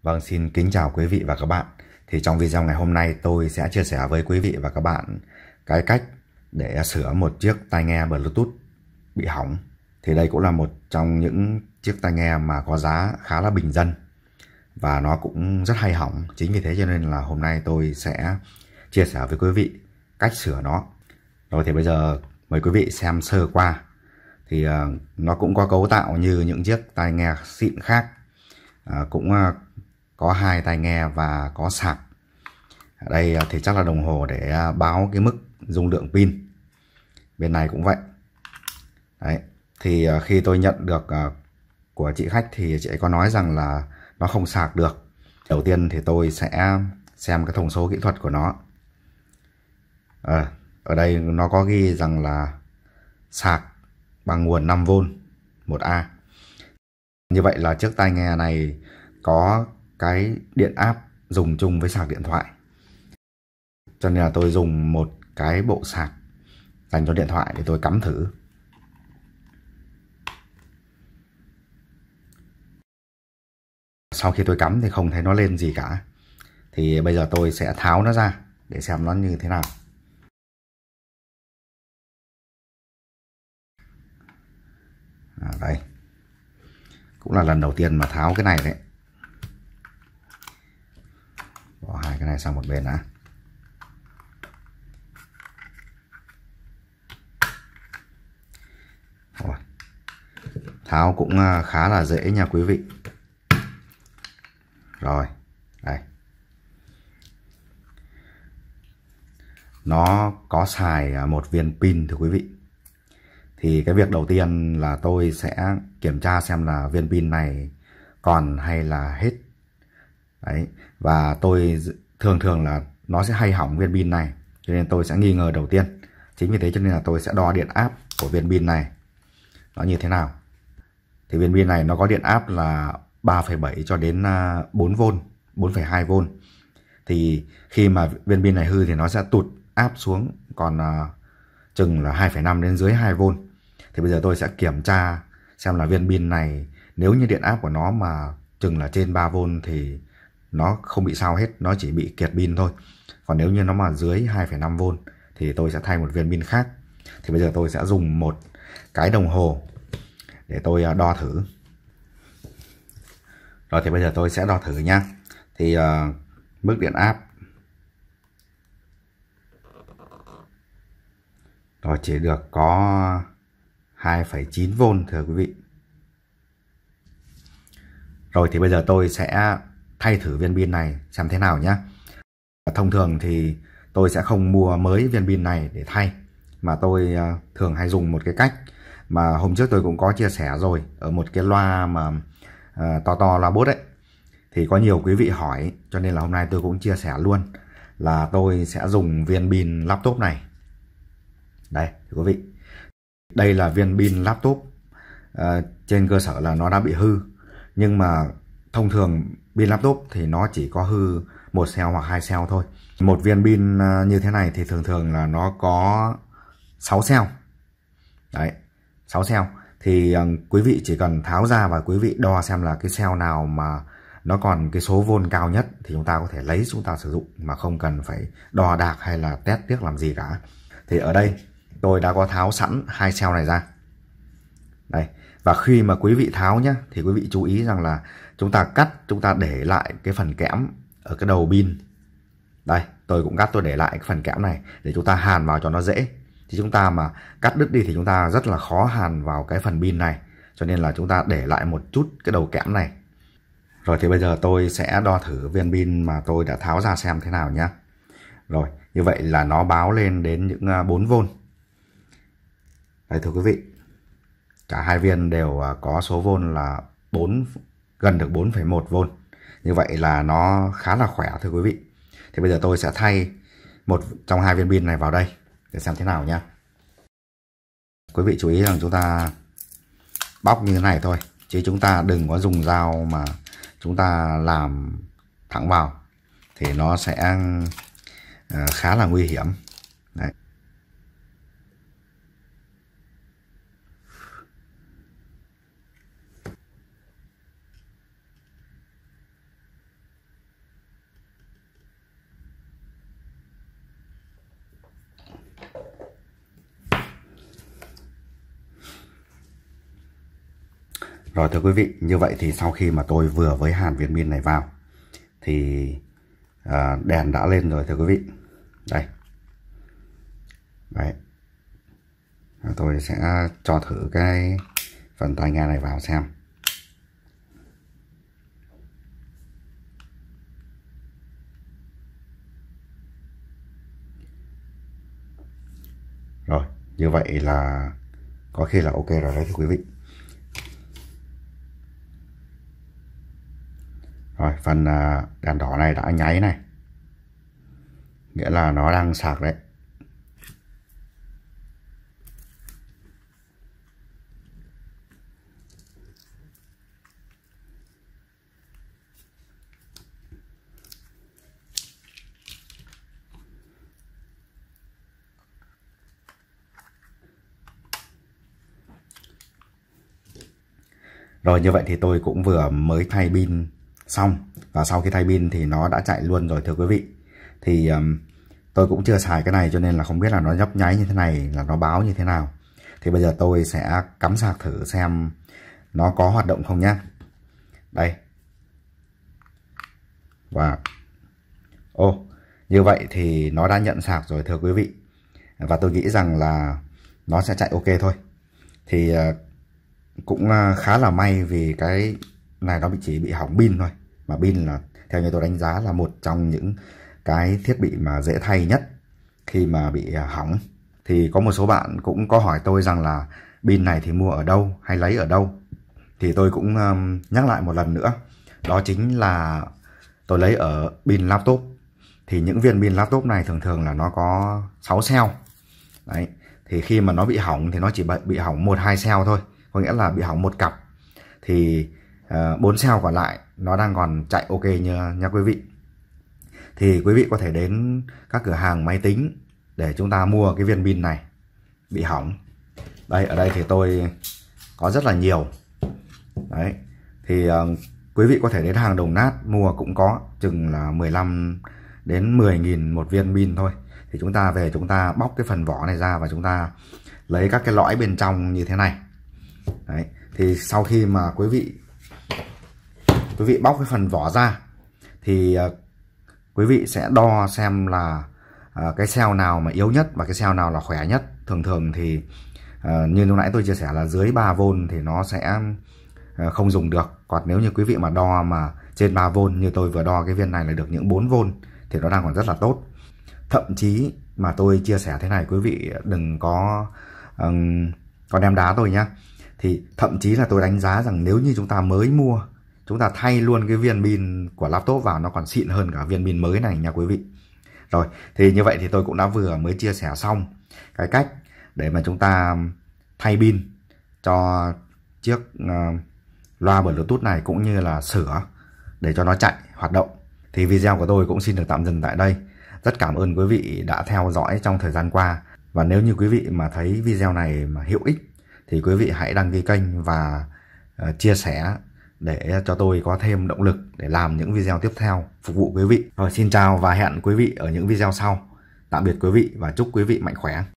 Vâng, xin kính chào quý vị và các bạn. Thì trong video ngày hôm nay tôi sẽ chia sẻ với quý vị và các bạn cái cách để sửa một chiếc tai nghe Bluetooth bị hỏng. Thì đây cũng là một trong những chiếc tai nghe mà có giá khá là bình dân và nó cũng rất hay hỏng. Chính vì thế cho nên là hôm nay tôi sẽ chia sẻ với quý vị cách sửa nó. Rồi thì bây giờ mời quý vị xem sơ qua. Thì nó cũng có cấu tạo như những chiếc tai nghe xịn khác. Cũng có hai tai nghe và có sạc. Ở đây thì chắc là đồng hồ để báo cái mức dung lượng pin. Bên này cũng vậy. Đấy. Thì khi tôi nhận được của chị khách thì chị ấy có nói rằng là nó không sạc được. Đầu tiên thì tôi sẽ xem cái thông số kỹ thuật của nó. Ở đây nó có ghi rằng là sạc bằng nguồn 5V 1A. Như vậy là chiếc tai nghe này có cái điện áp dùng chung với sạc điện thoại. Cho nên là tôi dùng một cái bộ sạc dành cho điện thoại để tôi cắm thử. Sau khi tôi cắm thì không thấy nó lên gì cả. Thì bây giờ tôi sẽ tháo nó ra để xem nó như thế nào. Đây. Cũng là lần đầu tiên mà tháo cái này đấy. Bỏ hai cái này sang một bên đã. Tháo cũng khá là dễ nha quý vị. Rồi, đây. Nó có xài một viên pin thưa quý vị. Thì cái việc đầu tiên là tôi sẽ kiểm tra xem là viên pin này còn hay là hết. Đấy. Và tôi thường là nó sẽ hay hỏng viên pin này. Cho nên tôi sẽ nghi ngờ đầu tiên. Chính vì thế cho nên là tôi sẽ đo điện áp của viên pin này. Nó như thế nào. Thì viên pin này nó có điện áp là 3,7 cho đến 4V, 4,2V. Thì khi mà viên pin này hư thì nó sẽ tụt áp xuống còn chừng là 2,5 đến dưới 2V. Thì bây giờ tôi sẽ kiểm tra xem là viên pin này nếu như điện áp của nó mà chừng là trên 3V thì nó không bị sao hết, nó chỉ bị kiệt pin thôi. Còn nếu như nó mà dưới 2,5V thì tôi sẽ thay một viên pin khác. Thì bây giờ tôi sẽ dùng một cái đồng hồ để tôi đo thử. Rồi thì bây giờ tôi sẽ đo thử nhá. Thì mức điện áp rồi chỉ được có 2,9V thưa quý vị. Rồi thì bây giờ tôi sẽ thay thử viên pin này xem thế nào nhé. Thông thường thì tôi sẽ không mua mới viên pin này để thay, mà tôi thường hay dùng một cái cách mà hôm trước tôi cũng có chia sẻ rồi ở một cái loa mà to loa bốt ấy. Thì có nhiều quý vị hỏi cho nên là hôm nay tôi cũng chia sẻ luôn là tôi sẽ dùng viên pin laptop này. Đây quý vị. Đây là viên pin laptop trên cơ sở là nó đã bị hư. Nhưng mà thông thường pin laptop thì nó chỉ có hư một cell hoặc hai cell thôi. Một viên pin như thế này thì thường là nó có 6 cell. Đấy, 6 cell. Thì quý vị chỉ cần tháo ra và quý vị đo xem là cái cell nào mà nó còn cái số vôn cao nhất thì chúng ta có thể lấy chúng ta sử dụng mà không cần phải đo đạc hay là test tiếc làm gì cả. Thì ở đây tôi đã có tháo sẵn hai cell này ra. Đây, và khi mà quý vị tháo nhé thì quý vị chú ý rằng là chúng ta cắt, chúng ta để lại cái phần kẽm ở cái đầu pin. Đây, tôi cũng cắt, tôi để lại cái phần kẽm này để chúng ta hàn vào cho nó dễ. Thì chúng ta mà cắt đứt đi thì chúng ta rất là khó hàn vào cái phần pin này. Cho nên là chúng ta để lại một chút cái đầu kẽm này. Rồi thì bây giờ tôi sẽ đo thử viên pin mà tôi đã tháo ra xem thế nào nhé. Rồi, như vậy là nó báo lên đến những 4V. Đây thưa quý vị. Cả hai viên đều có số vôn là gần được 4,1V. Như vậy là nó khá là khỏe thưa quý vị. Thì bây giờ tôi sẽ thay một trong hai viên pin này vào đây để xem thế nào nhé. Quý vị chú ý rằng chúng ta bóc như thế này thôi, chứ chúng ta đừng có dùng dao mà chúng ta làm thẳng vào thì nó sẽ khá là nguy hiểm. Đấy. Rồi thưa quý vị, như vậy thì sau khi mà tôi vừa với hàn viên pin này vào thì đèn đã lên rồi thưa quý vị. Đây. Đấy. Tôi sẽ cho thử cái phần tai nghe này vào xem. Rồi, như vậy là có khi là ok rồi đấy thưa quý vị. Rồi, phần đèn đỏ này đã nháy này, nghĩa là nó đang sạc đấy. Rồi như vậy thì tôi cũng vừa mới thay pin xong, và sau khi thay pin thì nó đã chạy luôn rồi thưa quý vị. Thì tôi cũng chưa xài cái này cho nên là không biết là nó nhấp nháy như thế này là nó báo như thế nào. Thì bây giờ tôi sẽ cắm sạc thử xem nó có hoạt động không nhá. Đây. Và như vậy thì nó đã nhận sạc rồi thưa quý vị. Và tôi nghĩ rằng là nó sẽ chạy ok thôi. Thì cũng khá là may vì cái này nó chỉ bị hỏng pin thôi. Mà pin là theo như tôi đánh giá là một trong những cái thiết bị mà dễ thay nhất khi mà bị hỏng. Thì có một số bạn cũng có hỏi tôi rằng là pin này thì mua ở đâu hay lấy ở đâu. Thì tôi cũng nhắc lại một lần nữa. Đó chính là tôi lấy ở pin laptop. Thì những viên pin laptop này thường thường là nó có 6 cell. Đấy. Thì khi mà nó bị hỏng thì nó chỉ bị hỏng 1-2 cell thôi. Có nghĩa là bị hỏng một cặp. Thì 4 cell còn lại nó đang còn chạy ok nha quý vị. Thì quý vị có thể đến các cửa hàng máy tính để chúng ta mua cái viên pin này bị hỏng. Đây, ở đây thì tôi có rất là nhiều. Đấy. Thì quý vị có thể đến hàng Đồng Nát mua cũng có chừng là 15 đến 10.000 một viên pin thôi. Thì chúng ta về chúng ta bóc cái phần vỏ này ra và chúng ta lấy các cái lõi bên trong như thế này. Đấy. Thì sau khi mà quý vị bóc cái phần vỏ ra thì quý vị sẽ đo xem là cái cell nào mà yếu nhất và cái cell nào là khỏe nhất. Thường thường thì như lúc nãy tôi chia sẻ là dưới 3V thì nó sẽ không dùng được. Còn nếu như quý vị mà đo mà trên 3V như tôi vừa đo cái viên này là được những 4V thì nó đang còn rất là tốt. Thậm chí mà tôi chia sẻ thế này, quý vị đừng có đem đá tôi nhá. Thì thậm chí là tôi đánh giá rằng nếu như chúng ta mới mua, chúng ta thay luôn cái viên pin của laptop vào, nó còn xịn hơn cả viên pin mới này nha quý vị. Rồi, thì như vậy thì tôi cũng đã vừa mới chia sẻ xong cái cách để mà chúng ta thay pin cho chiếc loa Bluetooth này, cũng như là sửa để cho nó chạy hoạt động. Thì video của tôi cũng xin được tạm dừng tại đây. Rất cảm ơn quý vị đã theo dõi trong thời gian qua. Và nếu như quý vị mà thấy video này mà hữu ích thì quý vị hãy đăng ký kênh và chia sẻ để cho tôi có thêm động lực để làm những video tiếp theo phục vụ quý vị. Rồi, xin chào và hẹn quý vị ở những video sau. Tạm biệt quý vị và chúc quý vị mạnh khỏe.